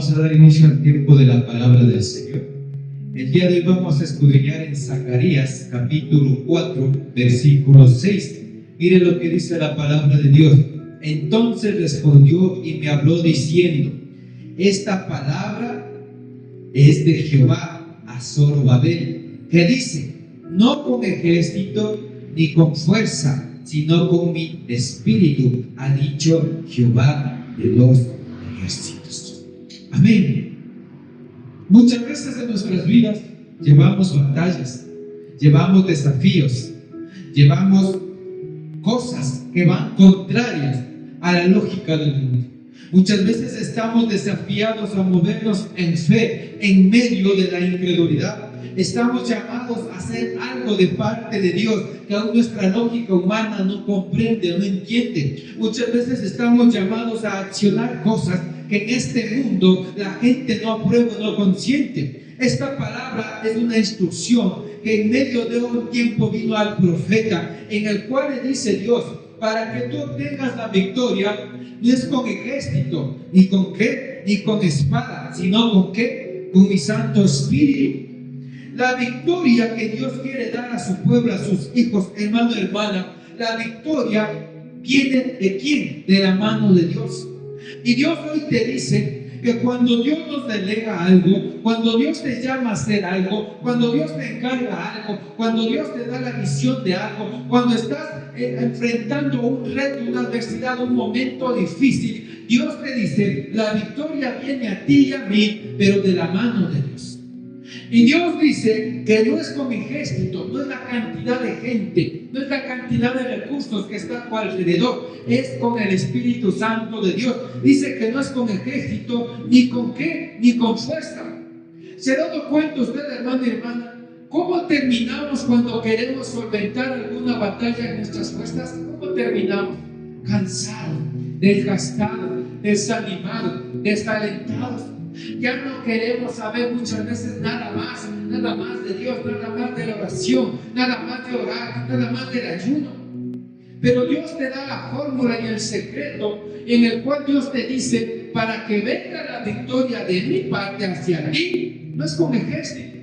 Vamos a dar inicio al tiempo de la palabra del Señor. El día de hoy vamos a escudriñar en Zacarías capítulo 4, versículo 6. Mire lo que dice la palabra de Dios. Entonces respondió y me habló diciendo: esta palabra es de Jehová a Zorobabel, que dice: no con ejército ni con fuerza, sino con mi espíritu, ha dicho Jehová de los ejércitos. Amén. Muchas veces en nuestras vidas llevamos batallas, llevamos desafíos, llevamos cosas que van contrarias a la lógica del mundo. Muchas veces estamos desafiados a movernos en fe en medio de la incredulidad. Estamos llamados a hacer algo de parte de Dios que aún nuestra lógica humana no comprende o no entiende. Muchas veces estamos llamados a accionar cosas que en este mundo la gente no aprueba o no consiente. Esta palabra es una instrucción que en medio de un tiempo vino al profeta, en el cual le dice Dios: para que tú obtengas la victoria, no es con ejército, ni con qué, ni con espada, sino con qué, con mi Santo Espíritu. La victoria que Dios quiere dar a su pueblo, a sus hijos, hermano, hermana, la victoria viene ¿de quién? De la mano de Dios. Y Dios hoy te dice que cuando Dios nos delega algo, cuando Dios te llama a hacer algo, cuando Dios te encarga algo, cuando Dios te da la visión de algo, cuando estás enfrentando un reto, una adversidad, un momento difícil, Dios te dice: la victoria viene a ti y a mí, pero de la mano de Dios. Y Dios dice que no es con ejército, no es la cantidad de gente, no es la cantidad de recursos que está a tu alrededor, es con el Espíritu Santo de Dios. Dice que no es con ejército, ni con qué, ni con fuerza. ¿Se ha dado cuenta usted, hermano y hermana, cómo terminamos cuando queremos solventar alguna batalla en nuestras fuerzas? ¿Cómo terminamos? Cansados, desgastados, desanimados, desalentados. Ya no queremos saber muchas veces nada más de Dios, nada más de la oración, nada más de orar, nada más del ayuno. Pero Dios te da la fórmula y el secreto en el cual Dios te dice: para que venga la victoria de mi parte hacia ti, no es con ejército,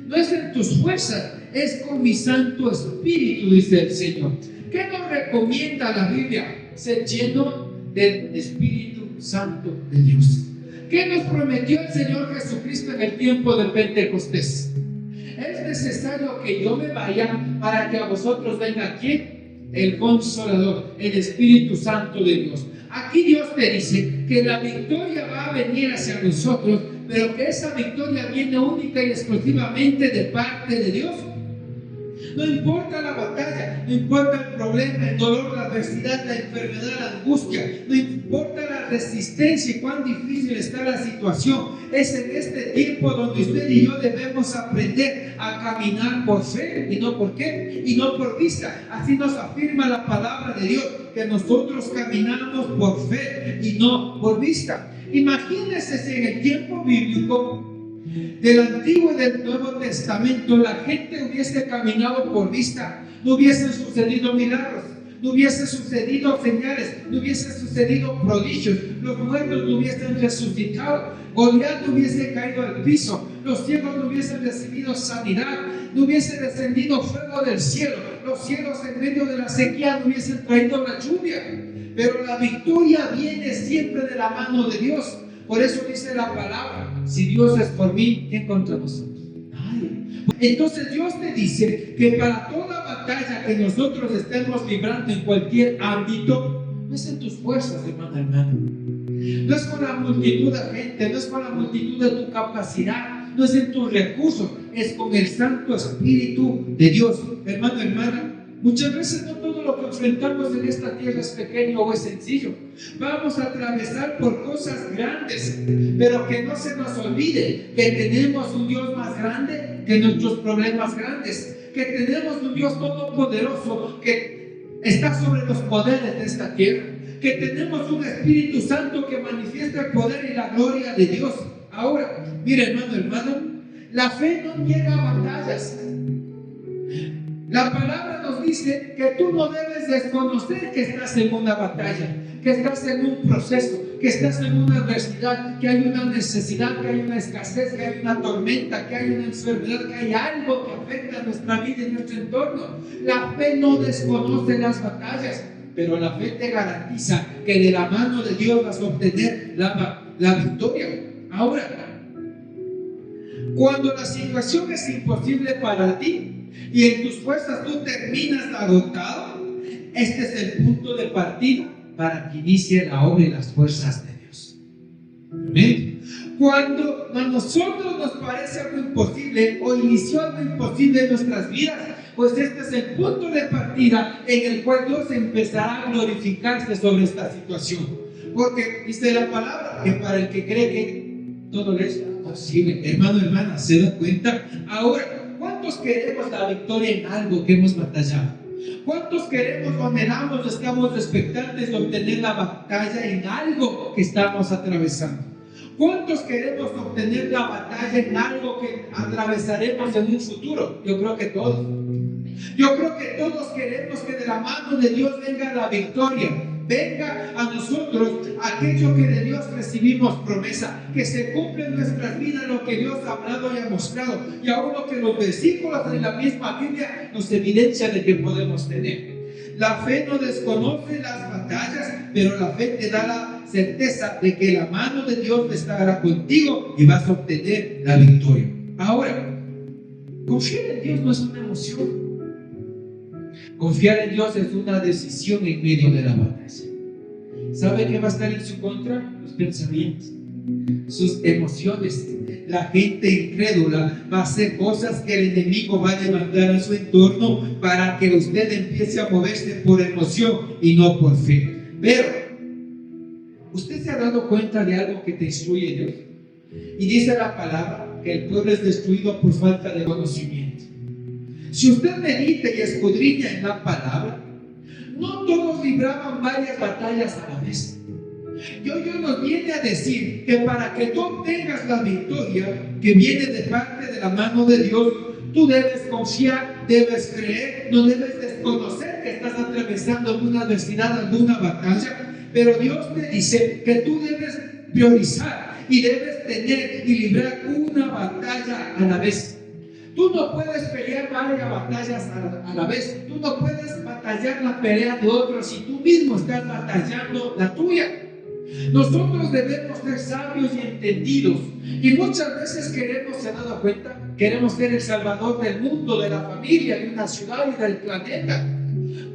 no es en tus fuerzas, es con mi Santo Espíritu, dice el Señor. ¿Qué nos recomienda la Biblia? Ser lleno del Espíritu Santo de Dios. ¿Qué nos prometió el Señor Jesucristo en el tiempo del Pentecostés? Es necesario que yo me vaya para que a vosotros venga ¿quién? El Consolador, el Espíritu Santo de Dios. Aquí Dios te dice que la victoria va a venir hacia nosotros, pero que esa victoria viene única y exclusivamente de parte de Dios. No importa la batalla, no importa el problema, el dolor, la adversidad, la enfermedad, la angustia, no importa la resistencia y cuán difícil está la situación. Es en este tiempo donde usted y yo debemos aprender a caminar por fe y no por qué, y no por vista. Así nos afirma la palabra de Dios, que nosotros caminamos por fe y no por vista. Imagínense si en el tiempo bíblico del Antiguo y del Nuevo Testamento la gente hubiese caminado por vista, no hubiesen sucedido milagros, no hubiesen sucedido señales, no hubiesen sucedido prodigios, los muertos no hubiesen resucitado, Goliat no hubiese caído al piso, los ciegos no hubiesen recibido sanidad, no hubiese descendido fuego del cielo, los cielos en medio de la sequía no hubiesen traído la lluvia. Pero la victoria viene siempre de la mano de Dios. Por eso dice la palabra: si Dios es por mí, ¿quién contra nosotros? Nadie. Entonces Dios te dice que para toda batalla que nosotros estemos librando en cualquier ámbito, no es en tus fuerzas, hermano. No es con la multitud de gente, no es con la multitud de tu capacidad, no es en tus recursos, es con el Santo Espíritu de Dios. Hermana, muchas veces no todo lo que enfrentamos en esta tierra es pequeño o es sencillo. Vamos a atravesar por cosas grandes, pero que no se nos olvide que tenemos un Dios más grande que nuestros problemas grandes, que tenemos un Dios todopoderoso que está sobre los poderes de esta tierra, que tenemos un Espíritu Santo que manifiesta el poder y la gloria de Dios. Ahora, mire, hermano, la fe no niega batallas. La palabra nos dice que tú no debes desconocer que estás en una batalla, que estás en un proceso, que estás en una adversidad, que hay una necesidad, que hay una escasez, que hay una tormenta, que hay una enfermedad, que hay algo que afecta a nuestra vida y nuestro entorno. La fe no desconoce las batallas, pero la fe te garantiza que de la mano de Dios vas a obtener la victoria. Ahora, cuando la situación es imposible para ti y en tus fuerzas tú terminas agotado, este es el punto de partida para que inicie la obra y las fuerzas de Dios. Amén. Cuando a nosotros nos parece algo imposible o inició algo imposible en nuestras vidas, pues este es el punto de partida en el cual Dios empezará a glorificarse sobre esta situación. Porque dice la palabra que para el que cree que todo es posible. Hermano, hermana, ¿se da cuenta? Ahora, ¿cuántos queremos la victoria en algo que hemos batallado? ¿Cuántos queremos o anhelamos, estamos expectantes de obtener la batalla en algo que estamos atravesando? ¿Cuántos queremos obtener la batalla en algo que atravesaremos en un futuro? Yo creo que todos. Yo creo que todos queremos que de la mano de Dios venga la victoria. Venga a nosotros aquello que de Dios recibimos promesa, que se cumple en nuestras vidas lo que Dios ha hablado y ha mostrado, y aún lo que los versículos de la misma Biblia nos evidencia de que podemos tener. La fe no desconoce las batallas, pero la fe te da la certeza de que la mano de Dios estará contigo y vas a obtener la victoria. Ahora, confiar en Dios no es una emoción. Confiar en Dios es una decisión en medio de la batalla. ¿Sabe qué va a estar en su contra? Los pensamientos, sus emociones. La gente incrédula va a hacer cosas que el enemigo va a demandar a su entorno para que usted empiece a moverse por emoción y no por fe. Pero, ¿usted se ha dado cuenta de algo que te instruye Dios? Y dice la palabra que el pueblo es destruido por falta de conocimiento. Si usted medita y escudriña en la palabra, no todos libraban varias batallas a la vez. Dios nos viene a decir que para que tú obtengas la victoria que viene de parte de la mano de Dios, tú debes confiar, debes creer, no debes desconocer que estás atravesando alguna adversidad, alguna batalla, pero Dios te dice que tú debes priorizar y debes tener y librar una batalla a la vez. Tú no puedes pelear varias batallas a la vez. Tú no puedes batallar la pelea de otros si tú mismo estás batallando la tuya. Nosotros debemos ser sabios y entendidos. Y muchas veces ¿se ha dado cuenta? Queremos ser el salvador del mundo, de la familia, de una ciudad y del planeta.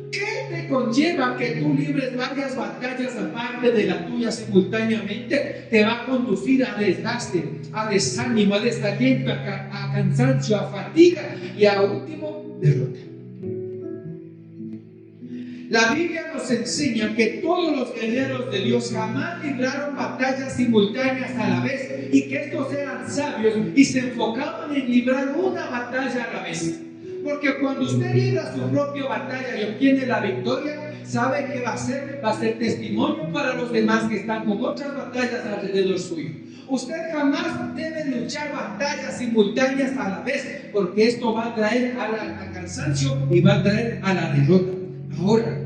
¿Qué te conlleva que tú libres varias batallas aparte de la tuya simultáneamente? Te va a conducir a desgaste, a desánimo, a desaliento, a cansancio, a fatiga y a último, derrota. La Biblia nos enseña que todos los guerreros de Dios jamás libraron batallas simultáneas a la vez y que estos eran sabios y se enfocaban en librar una batalla a la vez. Porque cuando usted libra su propia batalla y obtiene la victoria, sabe que va a ser testimonio para los demás que están con otras batallas alrededor suyo. Usted jamás debe luchar batallas simultáneas a la vez, porque esto va a traer al cansancio y va a traer a la derrota. Ahora,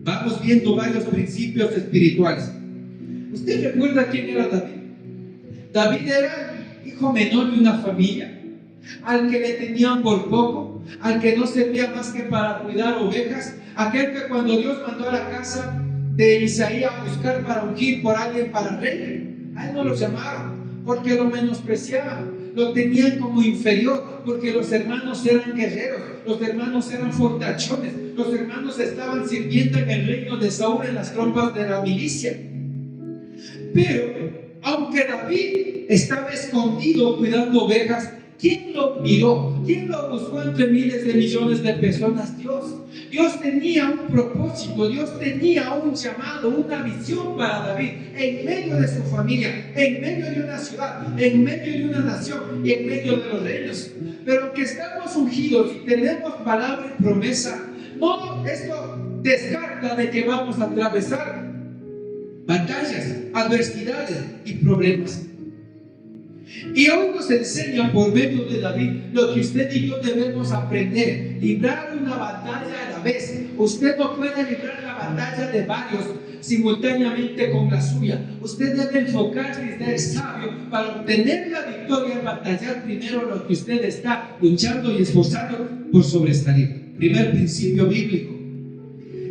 vamos viendo varios principios espirituales. ¿Usted recuerda quién era David? David era hijo menor de una familia, al que le tenían por poco, al que no servía más que para cuidar ovejas, aquel que cuando Dios mandó a la casa de Isaí a buscar para ungir por alguien para rey, a él no lo llamaron porque lo menospreciaban, lo tenían como inferior, porque los hermanos eran guerreros, los hermanos eran fortachones, los hermanos estaban sirviendo en el reino de Saúl en las tropas de la milicia. Pero aunque David estaba escondido cuidando ovejas, ¿quién lo miró? ¿Quién lo buscó entre miles de millones de personas? Dios. Dios tenía un propósito, Dios tenía un llamado, una visión para David, en medio de su familia, en medio de una ciudad, en medio de una nación y en medio de los reinos. Pero aunque estamos ungidos y tenemos palabra y promesa, no esto descarta de que vamos a atravesar batallas, adversidades y problemas. Y hoy nos enseña por medio de David lo que usted y yo debemos aprender: librar una batalla a la vez. Usted no puede librar la batalla de varios. simultáneamente con la suya. Usted debe enfocarse y ser sabio para obtener la victoria y batallar primero lo que usted está luchando y esforzando por sobresalir. Primer principio bíblico: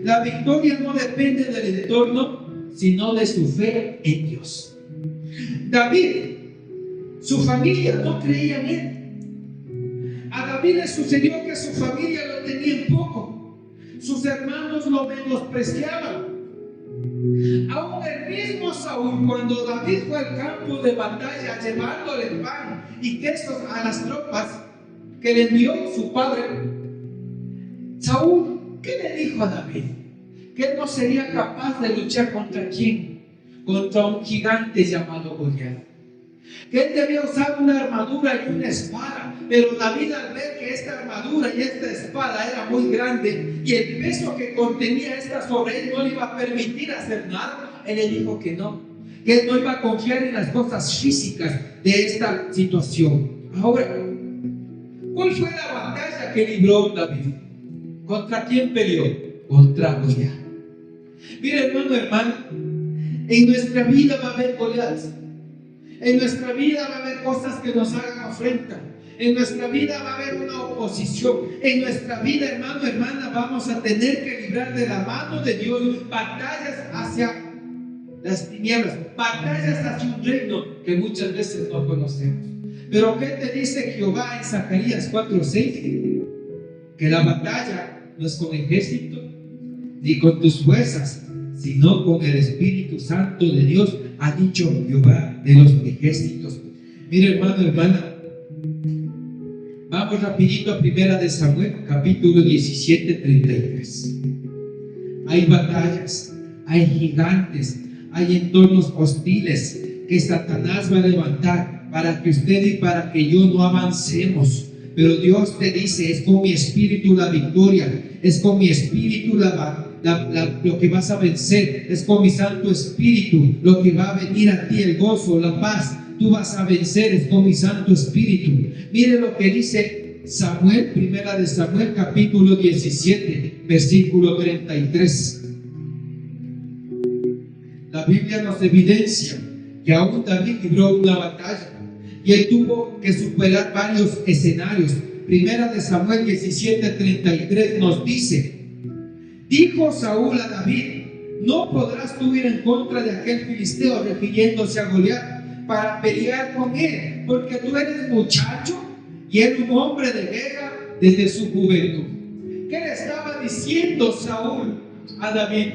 la victoria no depende del entorno, sino de su fe en Dios. David, su familia no creía en él. A David le sucedió que su familia lo tenía en poco. Sus hermanos lo menospreciaban. Aún el mismo Saúl, cuando David fue al campo de batalla llevándole pan y quesos a las tropas que le envió su padre, Saúl, ¿qué le dijo a David? Que él no sería capaz de luchar ¿contra quién? Contra un gigante llamado Goliat. Que él debía usar una armadura y una espada. Pero David, al ver que esta armadura y esta espada era muy grande y el peso que contenía esta sobre él no le iba a permitir hacer nada, él le dijo que no, que él no iba a confiar en las cosas físicas de esta situación. Ahora, ¿cuál fue la batalla que libró David? ¿Contra quién peleó? Contra Goliat. Mira, hermana, en nuestra vida va a haber Goliat. En nuestra vida va a haber cosas que nos hagan afrenta. En nuestra vida va a haber una oposición. En nuestra vida, hermana, vamos a tener que librar de la mano de Dios batallas hacia las tinieblas, batallas hacia un reino que muchas veces no conocemos. Pero ¿qué te dice Jehová en Zacarías 4:6? Que la batalla no es con ejército ni con tus fuerzas, sino con el Espíritu Santo de Dios, ha dicho Jehová de los ejércitos. Mira, hermana, vamos rapidito a Primera de Samuel, capítulo 17:33. Hay batallas, hay gigantes, hay entornos hostiles que Satanás va a levantar para que usted y para que yo no avancemos. Pero Dios te dice: es con mi espíritu la victoria, es con mi espíritu lo que vas a vencer, es con mi Santo Espíritu lo que va a venir a ti, el gozo, la paz. Tú vas a vencer, es con mi Santo Espíritu. Mire lo que dice Samuel, Primera de Samuel, capítulo 17, versículo 33. La Biblia nos evidencia que aún David libró una batalla y él tuvo que superar varios escenarios. Primera de Samuel 17:33 nos dice: dijo Saúl a David: no podrás tú ir en contra de aquel filisteo, refiriéndose a Goliat, para pelear con él, porque tú eres muchacho y él un hombre de guerra desde su juventud. ¿Qué le estaba diciendo Saúl a David?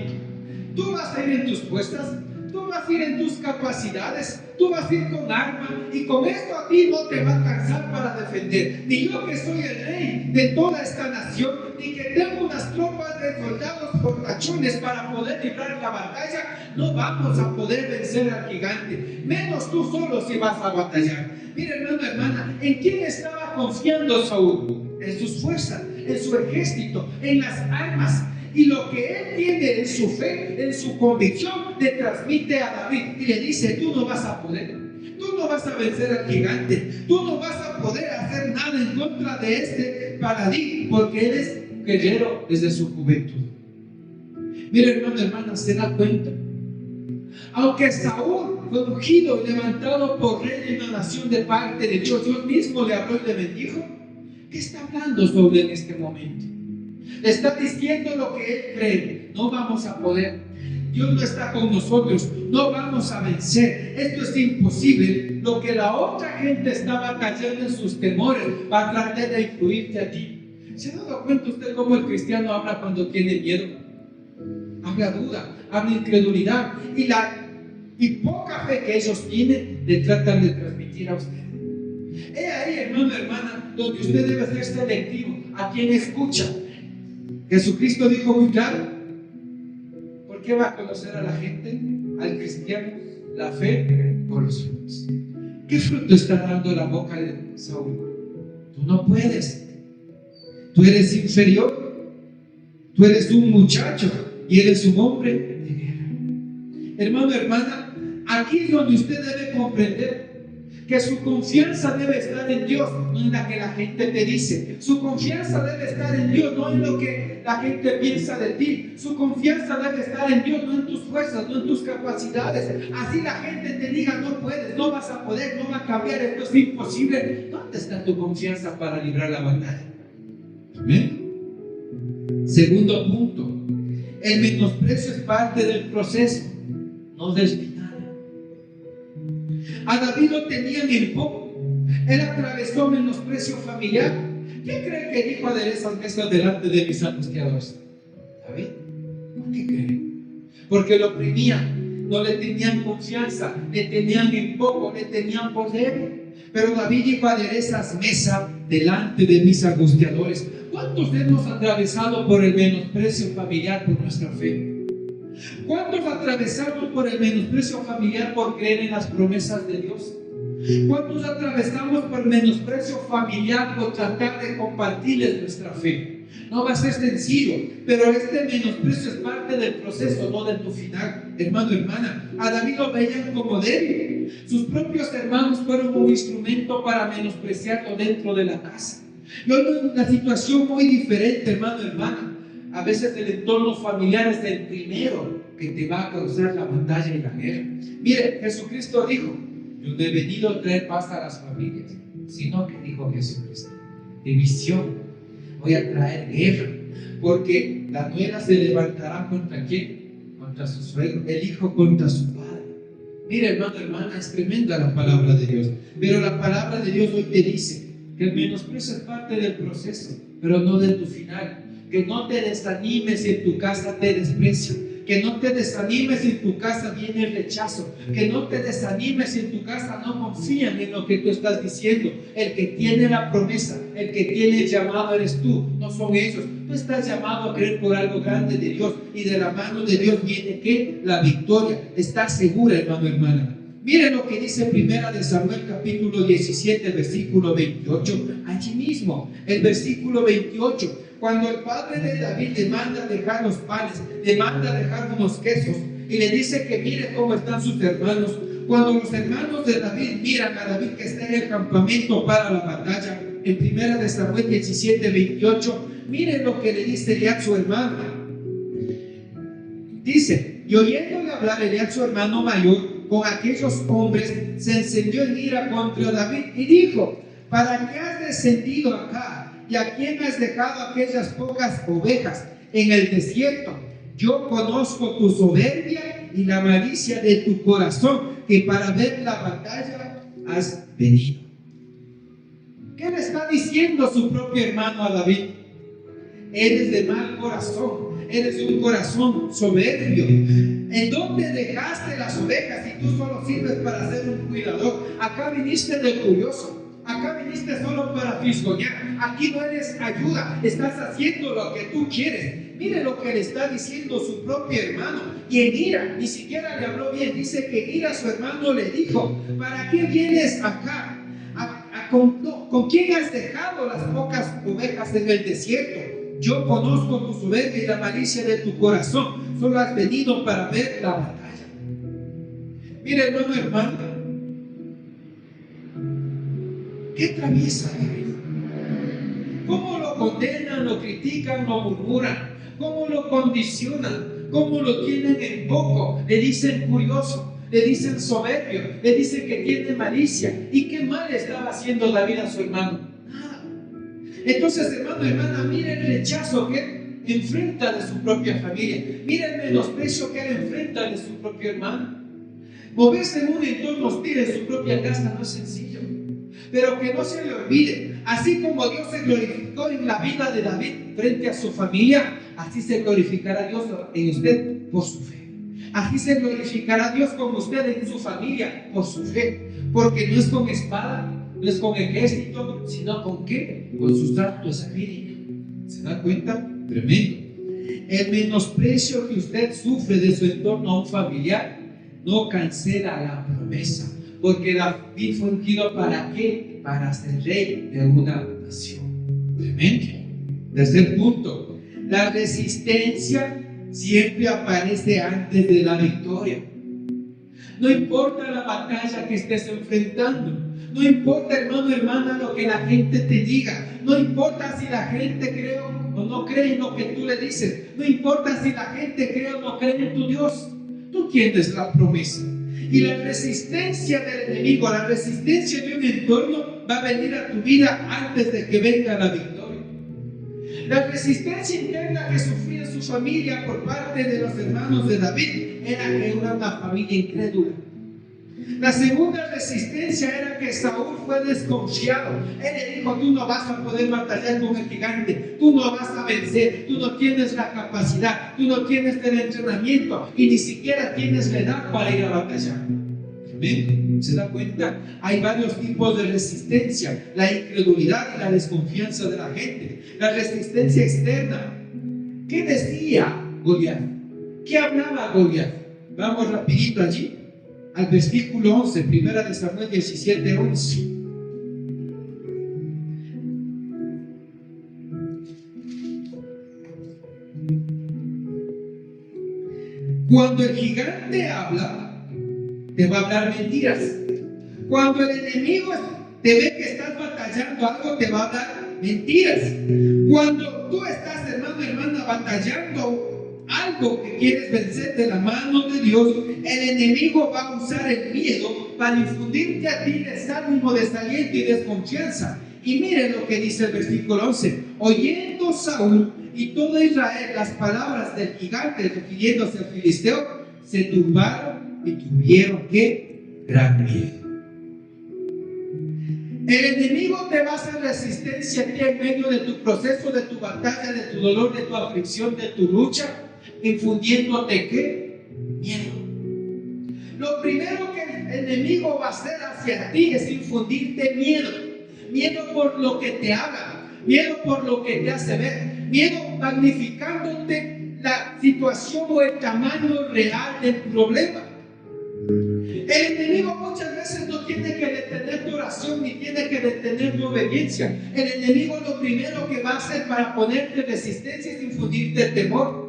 Tú vas a ir en tus fuerzas, tú vas a ir en tus capacidades, tú vas a ir con arma, y con esto a ti no te va a alcanzar para defender. Ni yo, que soy el rey de toda esta nación, ni que tengo unas tropas de soldados fortachones para poder librar la batalla, no vamos a poder vencer al gigante. Menos tú solo si vas a batallar. Mira, hermana, ¿en quién estaba confiando Saúl? En sus fuerzas, en su ejército, en las armas. Y lo que él tiene en su fe, en su convicción, le transmite a David y le dice: tú no vas a poder, tú no vas a vencer al gigante, tú no vas a poder hacer nada en contra de este paladín, porque eres guerrero desde su juventud. Mira, hermana, ¿se da cuenta? Aunque Saúl fue ungido y levantado por rey de una nación de parte de Dios, Dios mismo le habló y le bendijo. ¿Qué está hablando Saúl en este momento? Le está diciendo lo que él cree: no vamos a poder, Dios no está con nosotros, no vamos a vencer, esto es imposible. Lo que la otra gente está batallando en sus temores va a tratar de influirte a ti. ¿Se ha dado cuenta usted cómo el cristiano habla cuando tiene miedo? Habla duda, habla incredulidad, y poca fe que ellos tienen le tratan de transmitir a usted. He ahí, hermana, donde usted debe ser selectivo a quien escucha. Jesucristo dijo muy claro: ¿por qué va a conocer a la gente, al cristiano, la fe por los frutos? ¿Qué fruto está dando la boca de Saúl? Tú no puedes, tú eres inferior, tú eres un muchacho y eres un hombre de guerra. Hermana, aquí es donde usted debe comprender que su confianza debe estar en Dios, no en la que la gente te dice. Su confianza debe estar en Dios, no en lo que la gente piensa de ti. Su confianza debe estar en Dios, no en tus fuerzas, no en tus capacidades. Así la gente te diga, no puedes, no vas a poder, no va a cambiar, esto es imposible. ¿Dónde está tu confianza para librar la batalla? Amén. Segundo punto, el menosprecio es parte del proceso, no del final. A David lo tenían en poco. Él atravesó menosprecio familiar. ¿Quién cree que dijo aderezas mesas delante de mis angustiadores? David. ¿Por qué cree? Porque lo oprimían, no le tenían confianza, le tenían en poco, le tenían por débil. Pero David dijo aderezas mesa delante de mis angustiadores. ¿Cuántos hemos atravesado por el menosprecio familiar por nuestra fe? ¿Cuántos atravesamos por el menosprecio familiar por creer en las promesas de Dios? ¿Cuántos atravesamos por el menosprecio familiar por tratar de compartirles nuestra fe? No va a ser sencillo, pero este menosprecio es parte del proceso, no de tu final. Hermano, hermana, a David lo veían como débil. Sus propios hermanos fueron un instrumento para menospreciarlo dentro de la casa. Y hoy es una situación muy diferente, hermano, hermana. A veces el entorno familiar es el primero que te va a causar la batalla y la guerra. Mire, Jesucristo dijo, yo no he venido a traer paz a las familias, sino que dijo Jesucristo, división, voy a traer guerra, porque la nuera se levantará contra quién, contra su suegro, el hijo contra su padre. Mire, hermano, hermana, es tremenda la palabra de Dios, pero la palabra de Dios hoy te dice que el menosprecio es parte del proceso, pero no de tu final. Que no te desanimes si en tu casa te desprecian. Que no te desanimes si en tu casa viene el rechazo. Que no te desanimes si en tu casa no confían en lo que tú estás diciendo. El que tiene la promesa, el que tiene el llamado eres tú, no son ellos. Tú estás llamado a creer por algo grande de Dios, y de la mano de Dios viene ¿qué? La victoria. Estás segura, hermano, hermana. Miren lo que dice Primera de Samuel capítulo 17, versículo 28. Allí mismo, el versículo 28. Cuando el padre de David le manda dejar los panes, le manda dejar unos quesos y le dice que mire cómo están sus hermanos. Cuando los hermanos de David miran a David que está en el campamento para la batalla, en Primera de Samuel 17, 28, miren lo que le dice Eliab su hermano. Dice, y oyéndole hablar Eliab su hermano mayor con aquellos hombres, se encendió en ira contra David y dijo, ¿para qué has descendido acá? ¿Y a quién has dejado aquellas pocas ovejas en el desierto? Yo conozco tu soberbia y la malicia de tu corazón, que para ver la batalla has venido. ¿Qué le está diciendo su propio hermano a David? Eres de mal corazón, eres de un corazón soberbio. ¿En dónde dejaste las ovejas si tú solo sirves para ser un cuidador? Acá viniste de curioso. Acá viniste solo para fisgonear. Aquí no eres ayuda, estás haciendo lo que tú quieres. Mire lo que le está diciendo su propio hermano. Y en ira, ni siquiera le habló bien. Dice que en ira su hermano le dijo, ¿para qué vienes acá? ¿Con quién has dejado las pocas ovejas en el desierto? Yo conozco tu soberbia y la malicia de tu corazón. Solo has venido para ver la batalla. Mire, hermano, hermana, ¿qué atraviesa David? ¿Cómo lo condenan, lo critican, lo murmuran? ¿Cómo lo condicionan? ¿Cómo lo tienen en poco? Le dicen curioso, le dicen soberbio, le dicen que tiene malicia. ¿Y qué mal estaba haciendo David a su hermano? Nada. Entonces, hermano, hermana, mire el rechazo que él enfrenta de su propia familia. Mire el menosprecio que él enfrenta de su propio hermano. Moverse en un entorno hostil en su propia casa no es sencillo. Pero que no se le olvide, así como Dios se glorificó en la vida de David frente a su familia, así se glorificará Dios en usted por su fe. Así se glorificará Dios con usted en su familia por su fe. Porque no es con espada, no es con ejército, sino con ¿qué? Con su Santo Espíritu. ¿Se da cuenta? Tremendo. El menosprecio que usted sufre de su entorno a un familiar no cancela la promesa. Porque David fue ungido ¿para qué? Para ser rey de una nación. Tremendo. Tercer punto. La resistencia siempre aparece antes de la victoria. No importa la batalla que estés enfrentando. No importa, hermano, hermana, lo que la gente te diga. No importa si la gente cree o no cree en lo que tú le dices. No importa si la gente cree o no cree en tu Dios. Tú tienes la promesa. Y la resistencia del enemigo, la resistencia de un entorno va a venir a tu vida antes de que venga la victoria. La resistencia interna que sufría su familia por parte de los hermanos de David era que era una familia incrédula. La segunda resistencia era que Saúl fue desconfiado. Él le dijo: tú no vas a poder batallar con el gigante, tú no vas a vencer, tú no tienes la capacidad, tú no tienes el entrenamiento y ni siquiera tienes la edad para ir a batallar. Amén. ¿Se da cuenta? Hay varios tipos de resistencia: la incredulidad y la desconfianza de la gente. La resistencia externa. ¿Qué decía Goliat? ¿Qué hablaba Goliat? Vamos rapidito allí al versículo 11, primera de Samuel 17, 11. Cuando el gigante habla, te va a hablar mentiras. Cuando el enemigo te ve que estás batallando algo, te va a hablar mentiras. Cuando tú estás, hermano, hermana, batallando algo que quieres vencer de la mano de Dios, el enemigo va a usar el miedo para infundirte a ti desánimo, desaliento y desconfianza. Y miren lo que dice el versículo 11: oyendo Saúl y todo Israel las palabras del gigante refiriéndose al filisteo, se turbaron y tuvieron que gran miedo. El enemigo te va a hacer resistencia a ti en medio de tu proceso, de tu batalla, de tu dolor, de tu aflicción, de tu lucha, infundiéndote ¿qué? Miedo. Lo primero que el enemigo va a hacer hacia ti es infundirte miedo. Miedo por lo que te haga, miedo por lo que te hace ver, miedo magnificándote la situación o el tamaño real del problema. El enemigo muchas veces no tiene que detener tu oración ni tiene que detener tu obediencia. El enemigo lo primero que va a hacer para ponerte resistencia es infundirte temor.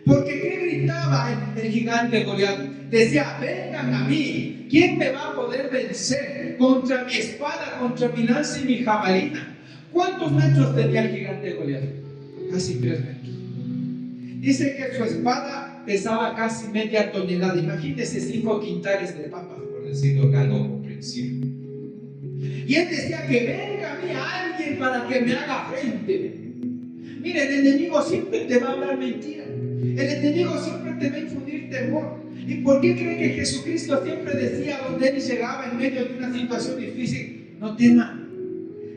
Porque ¿qué gritaba el gigante Goliat? Decía: vengan a mí, ¿quién me va a poder vencer contra mi espada, contra mi lanza y mi jabalina? ¿Cuántos metros tenía el gigante Goliat? Casi 3 metros. Dice que su espada pesaba casi media tonelada. Imagínense 5 quintales de papas, por decirlo algo comprensible. Y él decía: que venga a mí alguien para que me haga frente. Mire, el enemigo siempre te va a hablar mentira. El enemigo siempre te va a infundir temor. ¿Y por qué cree que Jesucristo siempre decía donde él llegaba en medio de una situación difícil: no teman,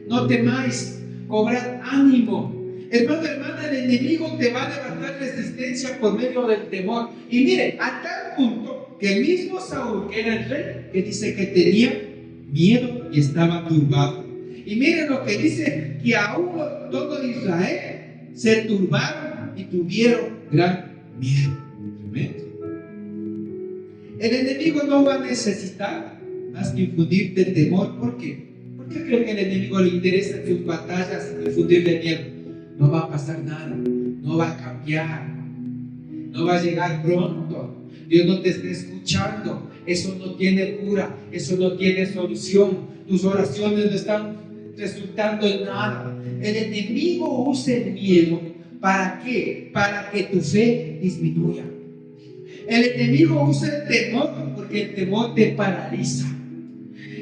no temáis, cobrad ánimo? Hermano, hermana, el enemigo te va a levantar resistencia por medio del temor. Y mire, a tal punto que el mismo Saúl, que era el rey, que dice que tenía miedo y estaba turbado. Y mire lo que dice: que aún todo Israel se turbaron y tuvieron gran miedo. Tremendo. El enemigo no va a necesitar más que infundirte temor. ¿Por qué? ¿Por qué creen que el enemigo le interesa en sus batallas infundirle miedo? No va a pasar nada, no va a cambiar, no va a llegar pronto. Dios no te está escuchando, eso no tiene cura, eso no tiene solución. Tus oraciones no están resultando en nada. El enemigo usa el miedo. ¿Para qué? Para que tu fe disminuya. El enemigo usa el temor porque el temor te paraliza.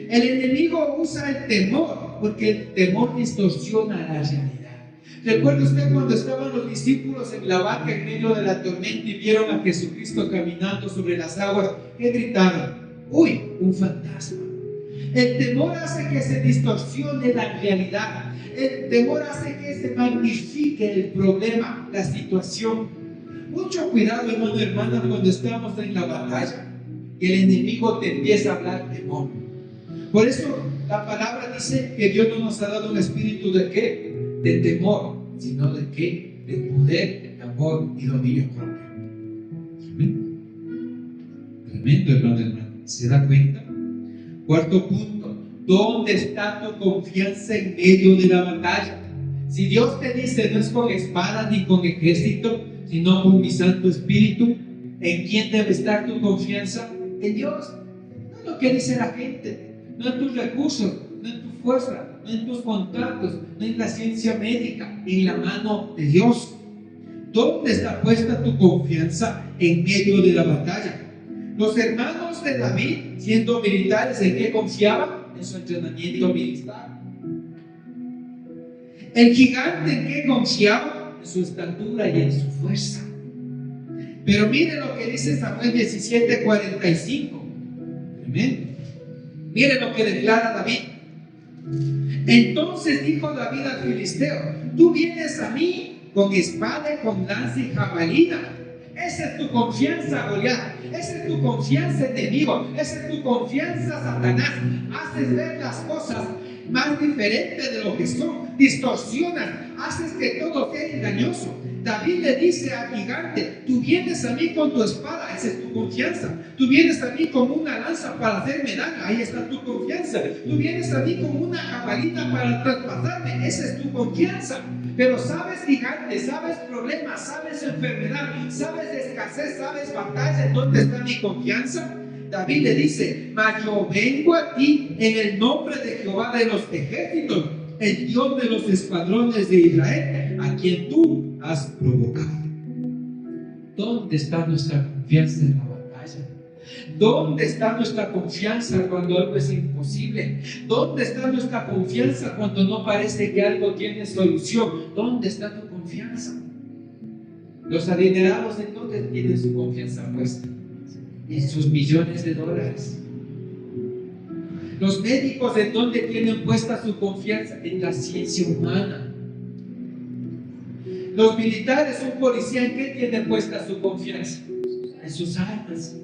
El enemigo usa el temor porque el temor distorsiona la realidad. ¿Recuerda usted cuando estaban los discípulos en la barca en medio de la tormenta y vieron a Jesucristo caminando sobre las aguas? ¿Qué gritaron? ¡Uy! Un fantasma. El temor hace que se distorsione la realidad. El temor hace que se magnifique el problema, la situación. Mucho cuidado, hermano, hermana, cuando estamos en la batalla y el enemigo te empieza a hablar temor. Por eso la palabra dice que Dios no nos ha dado un espíritu de ¿qué? De temor, sino de ¿qué? De poder, de amor y dominio propio. Tremendo, hermano, hermana. ¿Se da cuenta? Cuarto punto: ¿dónde está tu confianza en medio de la batalla? Si Dios te dice: no es con espada ni con ejército, sino con mi Santo Espíritu, ¿en quién debe estar tu confianza? en Dios, no en lo que dice la gente, no en tus recursos, no en tu fuerza, no en tus contactos, no en la ciencia médica, en la mano de Dios. ¿Dónde está puesta tu confianza en medio de la batalla? Los hermanos de David, siendo militares, ¿en qué confiaban? En su entrenamiento militar. El gigante, ¿en qué confiaba? En su estatura y en su fuerza. Pero mire lo que dice Samuel 17:45. Tremendo. Mire lo que declara David. Entonces dijo David al filisteo: tú vienes a mí con espada, con lanza y jabalina. Esa es tu confianza, Goliat. Esa es tu confianza, enemigo. Esa es tu confianza, Satanás. Haces ver las cosas más diferentes de lo que son. Distorsionas. Haces que todo sea engañoso. David le dice al gigante: tú vienes a mí con tu espada. Esa es tu confianza. Tú vienes a mí con una lanza para hacerme daño. Ahí está tu confianza. Tú vienes a mí con una jabalina para traspasarme. Esa es tu confianza. Pero sabes gigante, sabes problemas, sabes enfermedad, sabes escasez, sabes batalla. ¿Dónde está mi confianza? David le dice: mas yo vengo a ti en el nombre de Jehová de los ejércitos, el Dios de los escuadrones de Israel, a quien tú has provocado. ¿Dónde está nuestra confianza en la batalla? ¿Dónde está nuestra confianza cuando algo es imposible? ¿Dónde está nuestra confianza cuando no parece que algo tiene solución? ¿Dónde está tu confianza? Los adinerados, ¿en dónde tienen su confianza puesta? En sus millones de dólares. Los médicos, ¿en dónde tienen puesta su confianza? En la ciencia humana. Los militares, un policía, ¿en qué tiene puesta su confianza? En sus armas.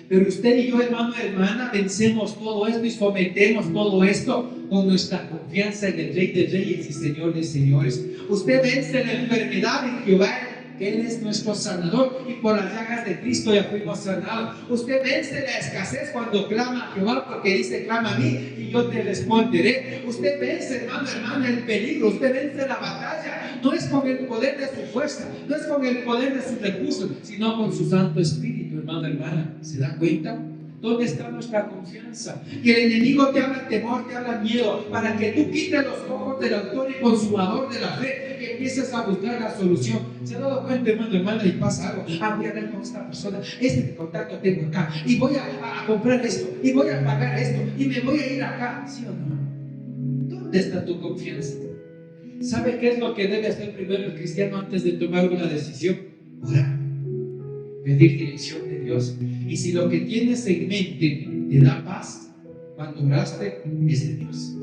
Pero usted y yo, hermano y hermana, vencemos todo esto y sometemos todo esto con nuestra confianza en el Rey de Reyes y Señor de Señores. Usted vence la enfermedad en Jehová, que Él es nuestro sanador, y por las llagas de Cristo ya fuimos sanados. Usted vence la escasez cuando clama a Jehová, porque dice: clama a mí y yo te responderé. Usted vence, hermano, hermana, el peligro. Usted vence la batalla. No es con el poder de su fuerza, no es con el poder de sus recursos, sino con su Santo Espíritu, hermano, hermana. ¿Se da cuenta? ¿Dónde está nuestra confianza? Y el enemigo te habla temor, te habla miedo, para que tú quites los ojos del autor y consumador de la fe, que empieces a buscar la solución. ¿Se ha dado cuenta, hermano, hermana, y pasa algo? Voy a hablar con esta persona, este contacto tengo acá, y voy a comprar esto, y voy a pagar esto, y me voy a ir acá. ¿Sí o no? ¿Dónde está tu confianza? ¿Sabe qué es lo que debe hacer primero el cristiano antes de tomar una decisión? Orar, pedir dirección de Dios. Y si lo que tienes en mente te da paz, cuando oraste, es de Dios.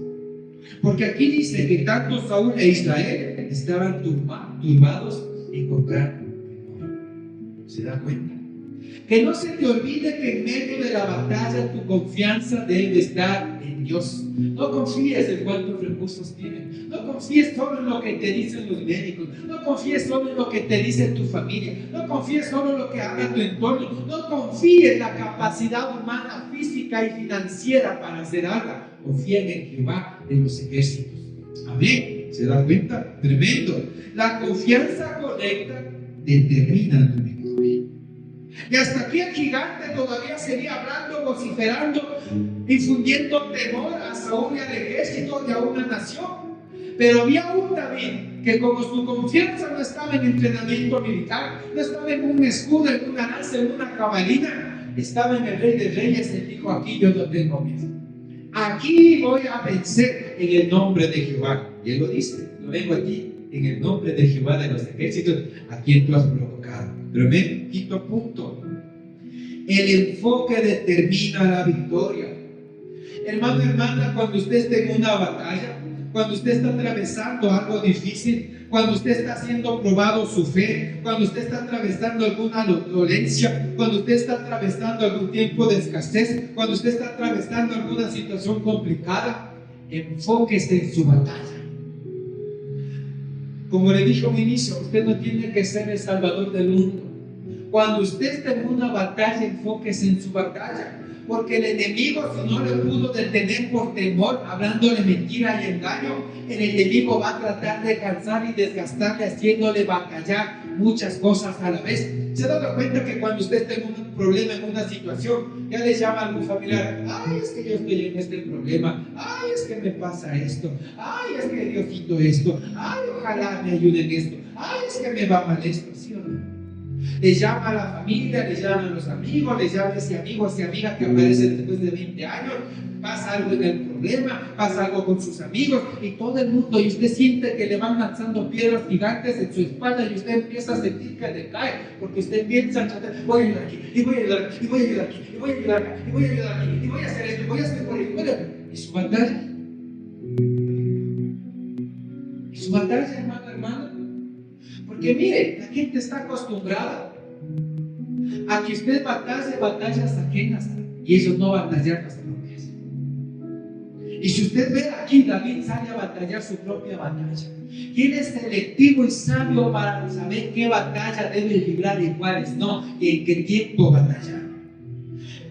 Porque aquí dice que tanto Saúl e Israel estaban turbados en comprar temor. ¿Se da cuenta? Que no se te olvide que en medio de la batalla tu confianza debe estar en Dios. No confíes en cuántos recursos tienes. No confíes solo en lo que te dicen los médicos. No confíes solo en lo que te dice tu familia. No confíes solo en lo que habla tu entorno. No confíes en la capacidad humana, física y financiera para hacer algo. Confía en el Jehová de los ejércitos. Amén. ¿Se da cuenta? Tremendo. La confianza correcta determina tu victoria. Y hasta aquí el gigante todavía seguía hablando, vociferando, infundiendo temor a Saúl y al ejército y a una nación. Pero había un David que, como su confianza no estaba en entrenamiento militar, no estaba en un escudo, en una lanza, en una jabalina, estaba en el Rey de Reyes. Él dijo: aquí yo no tengo miedo, aquí voy a vencer en el nombre de Jehová. Y él lo dice: lo vengo aquí en el nombre de Jehová de los ejércitos, a quien tú has provocado. Pero ven, quinto punto: el enfoque determina la victoria. Hermano, hermana, cuando usted esté en una batalla, cuando usted está atravesando algo difícil, cuando usted está siendo probado su fe, cuando usted está atravesando alguna dolencia, cuando usted está atravesando algún tiempo de escasez, cuando usted está atravesando alguna situación complicada, enfóquese en su batalla. Como le dije al inicio, usted no tiene que ser el salvador del mundo. Cuando usted esté en una batalla, enfóquese en su batalla. porque el enemigo, si no le pudo detener por temor, hablándole mentira y engaño, el enemigo va a tratar de cansar y desgastarle, haciéndole batallar muchas cosas a la vez. ¿Se ha dado cuenta que cuando usted tenga un problema en una situación, ya le llama a algún familiar? Ay, es que yo estoy en este problema. Ay, es que me pasa esto. Ay, es que Diosito esto. Ay, ojalá me ayude en esto. Ay, es que me va mal esto. ¿Sí o no? Le llama a la familia, le llama a los amigos, le llama a ese amigo, esa amiga que aparece después de 20 años. Pasa algo en el problema, pasa algo con sus amigos y todo el mundo, y usted siente que le van lanzando piedras gigantes en su espalda y usted empieza a sentir que decae, porque usted piensa, voy a ayudar aquí, y voy a ayudar aquí, y voy a ayudar aquí, y voy a ayudar acá, y voy a ayudar aquí, y voy a hacer esto, y voy a hacer por esto, y su batalla. Y su batalla, hermano, porque mire, la gente está acostumbrada a que usted batalle batallas ajenas y ellos no batallan las propias. Y si usted ve aquí, David sale a batallar su propia batalla. Y él es selectivo y sabio para saber qué batalla debe librar y cuáles no, y en qué tiempo batallar.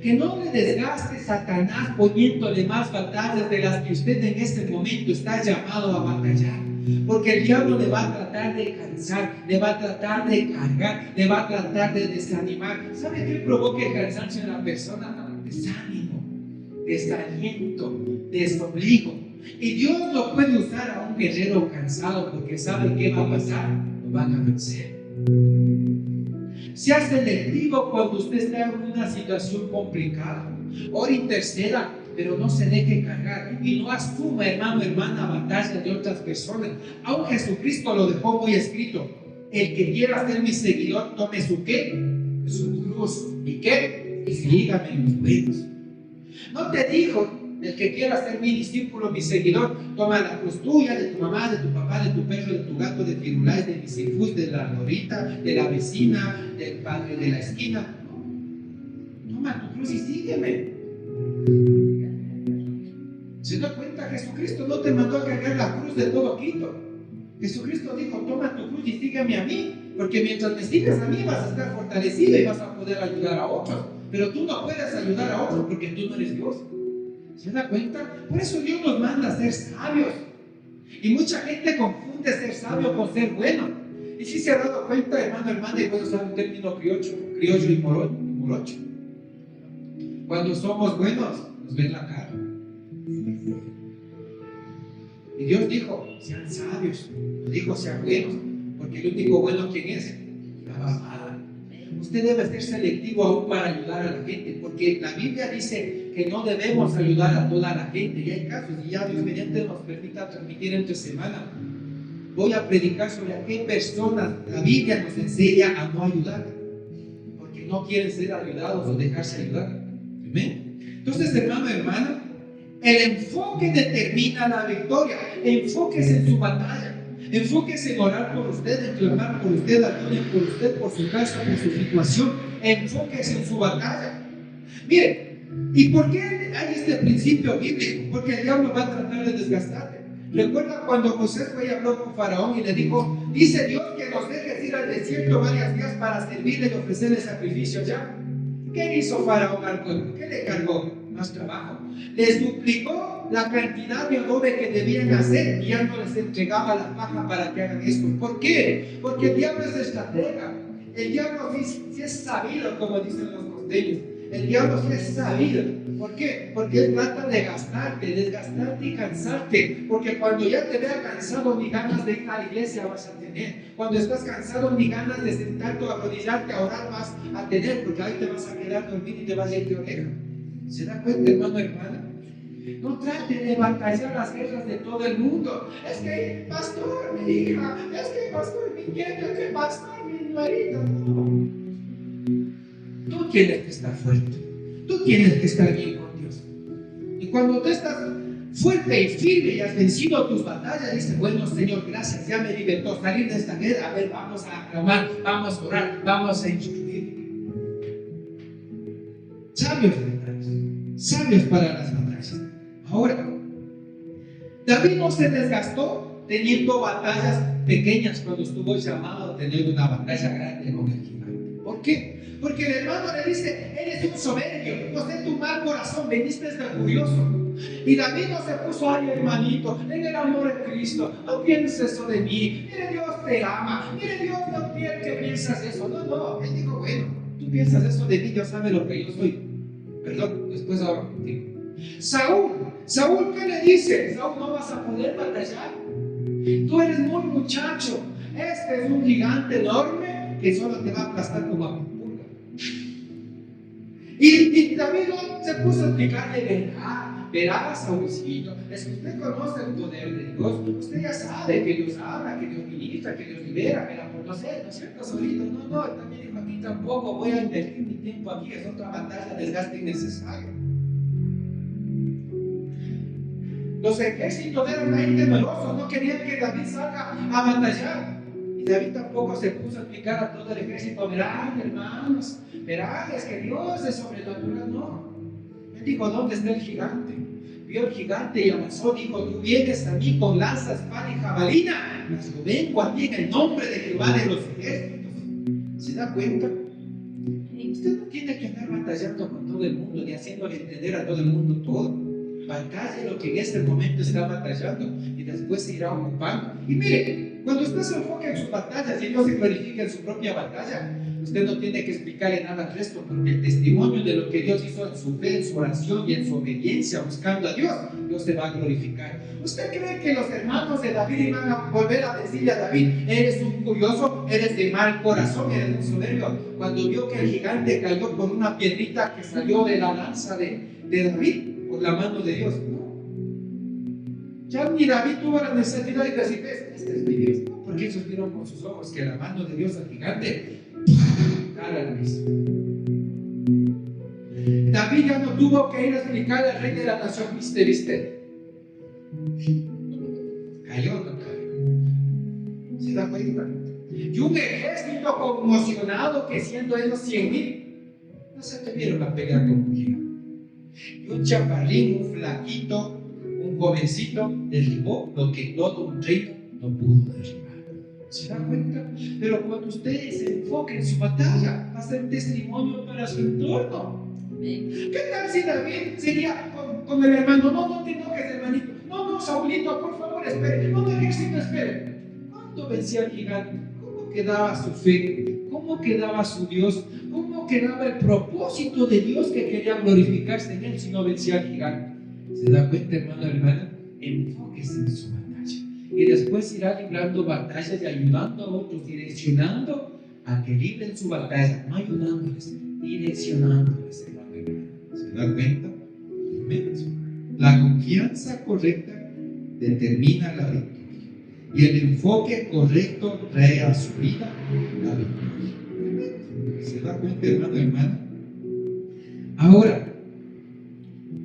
Que no le desgaste Satanás poniéndole más batallas de las que usted en este momento está llamado a batallar. Porque el diablo le va a tratar de cansar, le va a tratar de cargar, le va a tratar de desanimar. ¿Sabe qué provoca el cansancio en la persona? Desánimo, desaliento, desobligo. Y Dios no puede usar a un guerrero cansado, porque sabe qué va a pasar, lo van a vencer. Sea selectivo cuando usted está en una situación complicada. Ora, interceda, pero no se deje cargar y no asuma, hermano, hermana, batallas de otras personas. Aún Jesucristo lo dejó muy escrito: el que quiera ser mi seguidor, tome su ¿qué? Su cruz. ¿Y qué? Y sígame en los buenos. No te dijo: el que quiera ser mi discípulo, mi seguidor, toma la cruz tuya, de tu mamá, de tu papá, de tu perro, de tu gato, de Firulais, de Misifus, de la Norita, de la vecina, del padre de la esquina. No. Toma tu cruz y sígueme. ¿Se da cuenta? Jesucristo no te mandó a cargar la cruz de todo Quito. Jesucristo dijo: toma tu cruz y sígueme a mí, porque mientras me sigas a mí vas a estar fortalecido y vas a poder ayudar a otros. Pero tú no puedes ayudar a otros porque tú no eres Dios. ¿Se da cuenta? Por eso Dios nos manda a ser sabios. Y mucha gente confunde ser sabio con ser bueno. Y si se ha dado cuenta, hermano, hermana, y puedo usar un término criollo y morocho. Cuando somos buenos, nos ven la cara. Y Dios dijo: sean sabios. No dijo: sean buenos. Porque el único bueno, ¿quién es? La mamá. Usted debe ser selectivo aún para ayudar a la gente, porque la Biblia dice que no debemos ayudar a toda la gente. Y hay casos, y ya Dios mediante nos permita transmitir entre semana, voy a predicar sobre a qué personas la Biblia nos enseña a no ayudar, porque no quieren ser ayudados o dejarse ayudar. ¿Amén? Entonces, hermano, hermana, el enfoque determina la victoria. Enfóquese en su batalla. Enfóquese en orar por usted, en clamar por usted, ayuden por usted, por su casa, por su situación. Enfóquese en su batalla. Mire, ¿y por qué hay este principio bíblico? Porque el diablo va a tratar de desgastarte. Recuerda cuando José fue y habló con Faraón y le dijo: dice Dios que nos dejes ir al desierto varios días para servirle y ofrecerle sacrificios ya. ¿Qué hizo Faraón al pueblo? ¿Qué le cargó? Más trabajo. Les duplicó la cantidad de adobe que debían hacer y ya no les entregaba la paja para que hagan esto. ¿Por qué? Porque el diablo es estratega. El diablo sí es sabido, como dicen los costeños. El diablo sí es sabido. ¿Por qué? Porque él trata de desgastarte y cansarte. Porque cuando ya te vea cansado, ni ganas de ir a la iglesia vas a tener. Cuando estás cansado, ni ganas de sentarte o arrodillarte a orar vas a tener, porque ahí te vas a quedar dormido y te vas a ir de oreja. ¿Se da cuenta, hermano, hermana? No trate de batallar las guerras de todo el mundo. Es que, pastor, mi hija, es que, pastor, mi nieta, es que, pastor, mi marido. No. Tú tienes que estar fuerte. Tú tienes que estar bien con Dios. Y cuando tú estás fuerte y firme y has vencido tus batallas, dices: bueno, Señor, gracias, ya me libertó salir de esta guerra. A ver, vamos a aclamar, vamos a orar, vamos a instruir. Sabios, sabios para las batallas. Ahora, David no se desgastó teniendo batallas pequeñas cuando estuvo llamado a tener una batalla grande con el gigante. ¿Por ¿Por qué? Porque el hermano le dice, eres un soberbio, no sé tu mal corazón, veniste de curioso. Y David no se puso, ay hermanito, en el amor de Cristo, no pienses eso de mí, mire Dios te ama, mire Dios no quiere que piensas eso. No, él dijo, bueno, tú piensas eso de mí, Dios sabe lo que yo soy. Perdón, después hablo contigo. Saúl, ¿qué le dice? Saúl, no vas a poder batallar. Tú eres muy muchacho. Este es un gigante enorme que solo te va a aplastar como a pulga. Y David se puso a explicarle, verá, Saúlcito, es que usted conoce el poder de Dios. Usted ya sabe que Dios habla, que Dios ministra, que Dios libera, pero ¿no es cierto, Saúlito? No, también dijo aquí tampoco voy a invertir mi tiempo aquí, es otra batalla, desgaste innecesario. Los ejércitos eran gente numerosos, no querían que David salga a batallar. Y David tampoco se puso a explicar a todo el ejército, verán hermanos, verán, es que Dios es sobrenatural, no. Él dijo, ¿dónde está el gigante? Vio el gigante y avanzó, dijo, tú vienes a mí con lanza, espada y jabalina, mas yo vengo a ti en el nombre de Jehová de los ejércitos. ¿Se da cuenta? Usted no tiene que andar batallando con todo el mundo, ni haciéndole entender a todo el mundo todo. Batalle lo que en este momento está batallando y después se irá ocupando. Y mire, cuando usted se enfoca en sus batallas y Dios se glorifica en su propia batalla, usted no tiene que explicarle nada al resto, porque el testimonio de lo que Dios hizo en su fe, en su oración y en su obediencia buscando a Dios, Dios se va a glorificar. ¿Usted cree que los hermanos de David iban a volver a decirle a David, eres un curioso, eres de mal corazón, eres un soberbio? Cuando vio que el gigante cayó con una piedrita que salió de la lanza de David, por la mano de Dios, no. Ya ni David tuvo la necesidad de decir, este es mi Dios, no, porque ellos vieron con sus ojos que la mano de Dios al gigante cara al piso. David ya no tuvo que ir a explicar al rey de la nación, ¿viste? Cayó, no cayó. ¿Se da cuenta? Y un ejército conmocionado que siendo ellos 100,000, no se atrevieron a pelear con un gigante. Y un chaparrín, un flaquito, un jovencito derribó lo que todo un reino no pudo derribar. ¿Se da cuenta? Pero cuando ustedes se enfoquen en su batalla, va a ser testimonio para su entorno. ¿Qué tal si David sería con el hermano? No te enojes, hermanito. No, Saulito, por favor, espere. No, ejército, espere. ¿Cuándo vencía al gigante? ¿Cómo quedaba su fe? ¿Cómo quedaba su Dios? ¿Cómo quedaba el propósito de Dios que quería glorificarse en él si no vencía al gigante? ¿Se da cuenta, hermano? Enfóquese en su batalla. Y después irá librando batallas y ayudando a otros, direccionando a que libren su batalla, no ayudándoles, direccionándoles, hermano. ¿Se da cuenta? La confianza correcta determina la victoria. Y el enfoque correcto trae a su vida la victoria. ¿Se da cuenta, hermano? Ahora,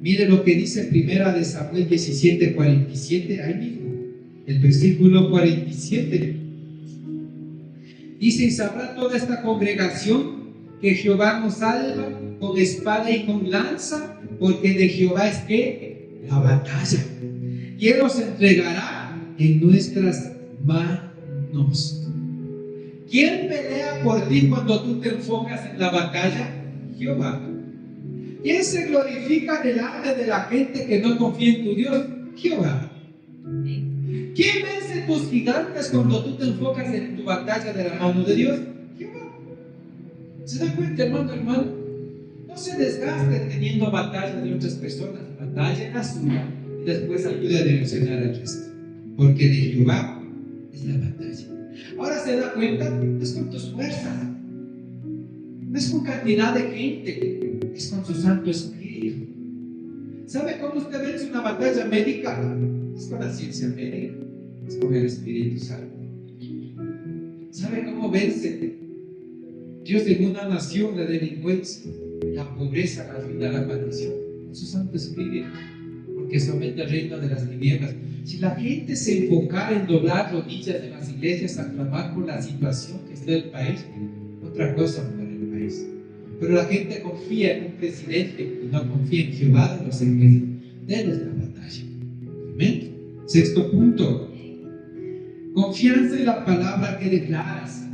mire lo que dice primera de Samuel 17:47, ahí mismo, el versículo 47. Dice, y sabrá toda esta congregación que Jehová nos salva con espada y con lanza, porque de Jehová es que la batalla, y Él nos entregará en nuestras manos. ¿Quién pelea por ti cuando tú te enfocas en la batalla? Jehová. ¿Quién se glorifica delante de la gente que no confía en tu Dios? Jehová. ¿Quién vence tus gigantes cuando tú te enfocas en tu batalla de la mano de Dios? Jehová. ¿Se da cuenta, hermano? No se desgaste teniendo batallas de otras personas. Batalla en la suya y después ayude a direccionar al resto. Porque de Jehová es la batalla. Ahora se da cuenta, no es con tus fuerzas, no es con cantidad de gente, es con su Santo Espíritu. ¿Sabe cómo usted vence una batalla médica? Es con la ciencia médica, es con el Espíritu Santo. ¿Sabe cómo vence Dios en una nación la delincuencia, la pobreza, la ruina, la maldición? Con su Santo Espíritu, porque somete el reino de las tinieblas. Si la gente se enfocara en doblar rodillas en las iglesias a clamar por la situación que está en el país, otra cosa para el país. Pero la gente confía en un presidente y no confía en Jehová de los ejércitos. De él es la batalla. Amén. Sexto punto. Confianza en la palabra que declaras.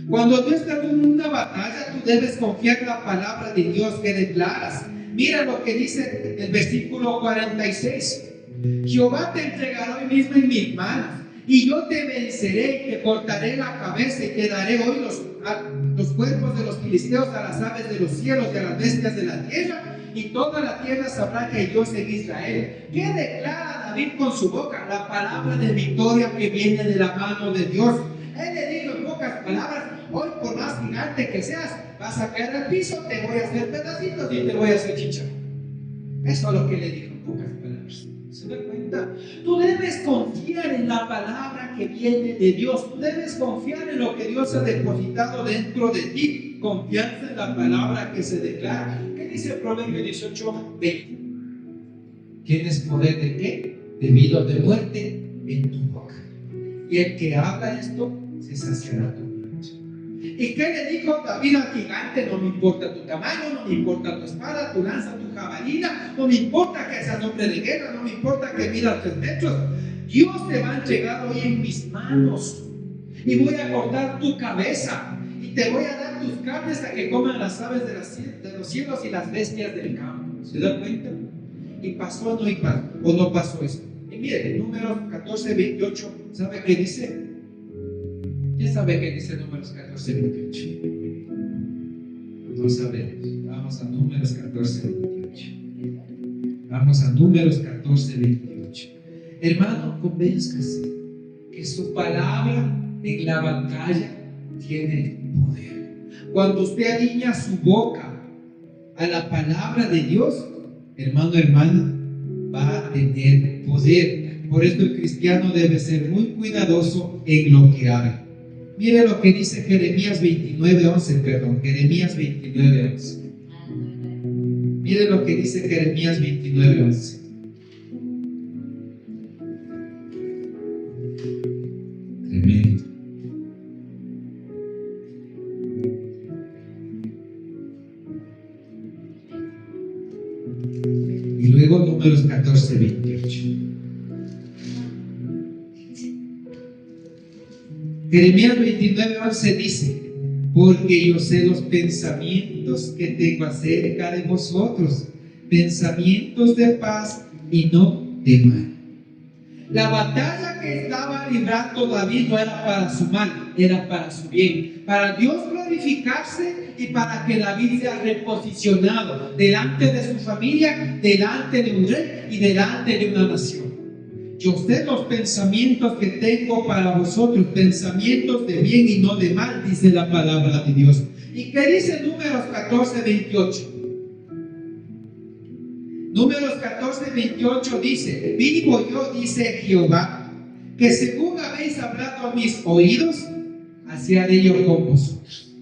Cuando tú estás en una batalla, tú debes confiar en la palabra de Dios que declaras. Mira lo que dice el versículo 46. Jehová te entregará hoy mismo en mis manos, y yo te venceré y te cortaré la cabeza y te daré hoy los cuerpos de los filisteos, a las aves de los cielos y a las bestias de la tierra, y toda la tierra sabrá que yo soy Israel. ¿Qué declara David con su boca? La palabra de victoria que viene de la mano de Dios. Él le dijo en pocas palabras: hoy, por más gigante que seas, vas a caer al piso, te voy a hacer pedacitos y te voy a hacer chicha. Eso es lo que le dijo en pocas palabras. ¿Se da cuenta? Tú debes confiar en la palabra que viene de Dios. Tú debes confiar en lo que Dios ha depositado dentro de ti. Confianza en la palabra que se declara. ¿Qué dice Proverbio 18:20? ¿Tienes poder de qué? De vida o de muerte en tu boca. Y el que habla esto se saciará tu noche. ¿Y qué le dijo David al gigante? No me importa tu tamaño, no me importa tu espada, tu lanza, tu jabalina, no me importa que seas hombre de guerra, no me importa que midas 3 metros. Dios te va a entregar hoy en mis manos y voy a cortar tu cabeza y te voy a dar tus carnes a que coman las aves de los cielos y las bestias del campo. ¿Se da cuenta? ¿Y pasó o no pasó eso? Y mire, Números 14:28, ¿sabe qué dice? ¿Quién sabe qué dice Números 14:28? No sabemos. Vamos a Números 14:28. Vamos a Números 14:28. Hermano, convénzcase que su palabra en la batalla tiene poder. Cuando usted alinea su boca a la palabra de Dios, hermano, hermana, va a tener poder. Por eso el cristiano debe ser muy cuidadoso en lo que haga. Mire lo que dice Jeremías 29:11, Jeremías 29:11. Mire lo que dice Jeremías 29:11. Tremendo. Y luego Números 14:28. Jeremías 29:11 dice: porque yo sé los pensamientos que tengo acerca de vosotros, pensamientos de paz y no de mal. La batalla que estaba librando David no era para su mal, era para su bien, para Dios glorificarse y para que David sea reposicionado delante de su familia, delante de un rey y delante de una nación. Yo sé los pensamientos que tengo para vosotros, pensamientos de bien y no de mal, dice la palabra de Dios. ¿Y qué dice Números 14:28? Números 14:28 dice: vivo yo, dice Jehová, que según habéis hablado a mis oídos, así haré yo con vosotros.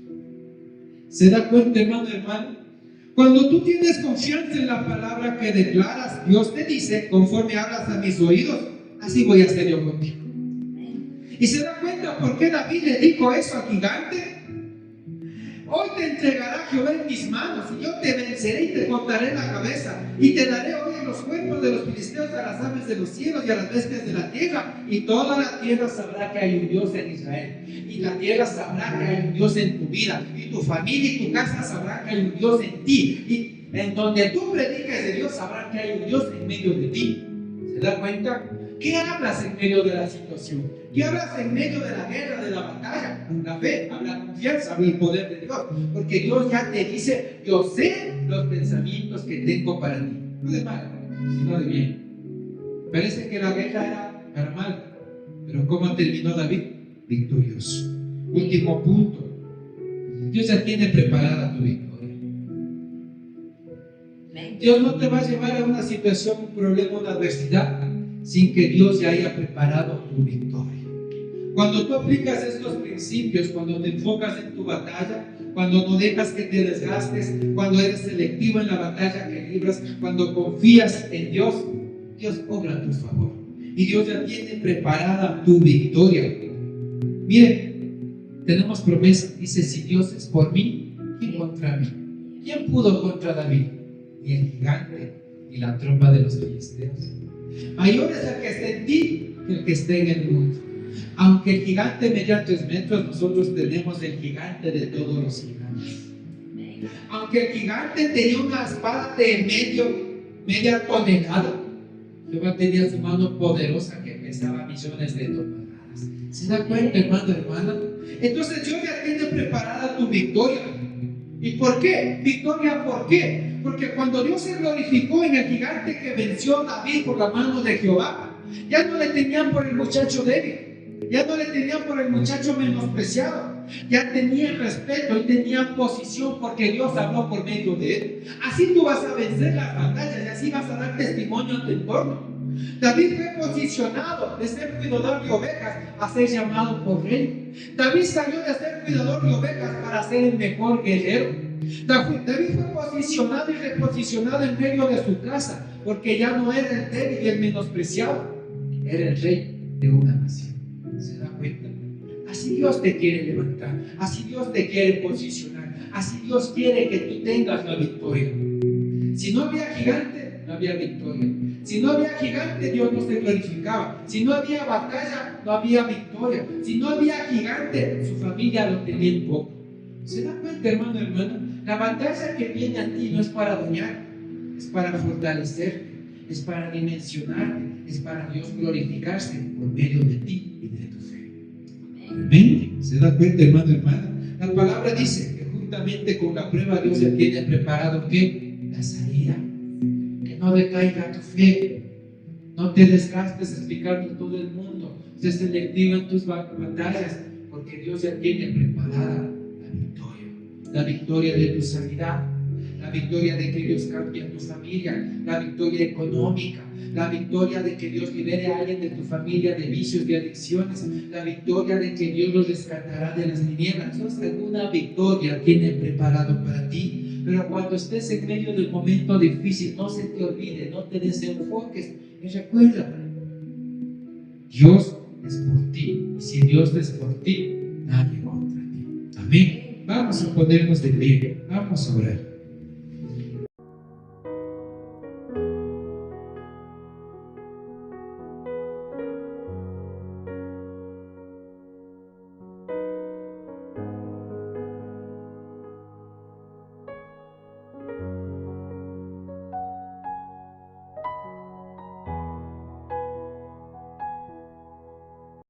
¿Se da cuenta, hermano? Cuando tú tienes confianza en la palabra que declaras, Dios te dice: conforme hablas a mis oídos, así voy a hacer yo contigo. ¿Y se da cuenta por qué David le dijo eso al gigante? Hoy te entregará Jehová en mis manos, y yo te venceré y te cortaré la cabeza, y te daré hoy los cuerpos de los filisteos, a las aves de los cielos y a las bestias de la tierra, y toda la tierra sabrá que hay un Dios en Israel, y la tierra sabrá que hay un Dios en tu vida, y tu familia y tu casa sabrá que hay un Dios en ti, y en donde tú prediques de Dios sabrá que hay un Dios en medio de ti. ¿Se da cuenta? ¿Qué hablas en medio de la situación? ¿Qué hablas en medio de la guerra, de la batalla? La fe, habla confianza, habla el poder de Dios. Porque Dios ya te dice: yo sé los pensamientos que tengo para ti. No de mal, sino de bien. Parece que la guerra era para mal. Pero ¿cómo terminó David? Victorioso. Último punto. Dios ya tiene preparada tu victoria. Dios no te va a llevar a una situación, un problema, una adversidad, sin que Dios ya haya preparado tu victoria. Cuando tú aplicas estos principios, cuando te enfocas en tu batalla, cuando no dejas que te desgastes, cuando eres selectivo en la batalla que libras, cuando confías en Dios, Dios obra a tu favor. Y Dios ya tiene preparada tu victoria. Mire, tenemos promesa. Dice: si Dios es por mí, ¿quién contra mí? ¿Quién pudo contra David? Ni el gigante, ni la tropa de los filisteos. Mayor es el que está en ti que el que esté en el mundo. Aunque el gigante medía 3 metros, nosotros tenemos el gigante de todos los gigantes. Aunque el gigante tenía una espada de media tonelada, Jehová tenía su mano poderosa que pesaba millones de toneladas. ¿Se da cuenta, hermano, hermana? Entonces Dios ya tiene preparada tu victoria. ¿Y por qué? Victoria, ¿por qué? Porque cuando Dios se glorificó en el gigante que venció a David por la mano de Jehová, ya no le tenían por el muchacho débil, ya no le tenían por el muchacho menospreciado, ya tenían respeto y tenían posición porque Dios habló por medio de él. Así tú vas a vencer las batallas y así vas a dar testimonio a tu entorno. David fue posicionado de ser cuidador de ovejas a ser llamado por rey. David salió de ser cuidador de ovejas para ser el mejor guerrero. David fue posicionado y reposicionado en medio de su casa porque ya no era el débil y el menospreciado, era el rey de una nación. ¿Se da cuenta? Así Dios te quiere levantar, así Dios te quiere posicionar, así Dios quiere que tú tengas la victoria. Si no había gigante, no había victoria. Si no había gigante, Dios no se glorificaba. Si no había batalla, no había victoria. Si no había gigante, su familia lo tenía en poco. ¿Se da cuenta, hermano, hermana? La batalla que viene a ti no es para dañar, es para fortalecerte, es para dimensionarte, es para Dios glorificarse por medio de ti y de tu fe. Amén. ¿Se da cuenta, hermano, hermana? La palabra dice que juntamente con la prueba Dios ya tiene preparado ¿qué? La salida. Que no decaiga tu fe, no te desgastes explicando a todo el mundo, sé selectivo en tus batallas, porque Dios ya tiene preparada la victoria de tu sanidad, la victoria de que Dios cambie a tu familia, la victoria económica, la victoria de que Dios libere a alguien de tu familia de vicios y adicciones, la victoria de que Dios los rescatará de las tinieblas. Dios alguna victoria tiene preparado para ti. Pero cuando estés en medio del momento difícil, no se te olvide, no te desenfoques y recuerda, Dios es por ti, y si Dios es por ti, nadie contra ti. Amén. Vamos a ponernos de pie, vamos a orar.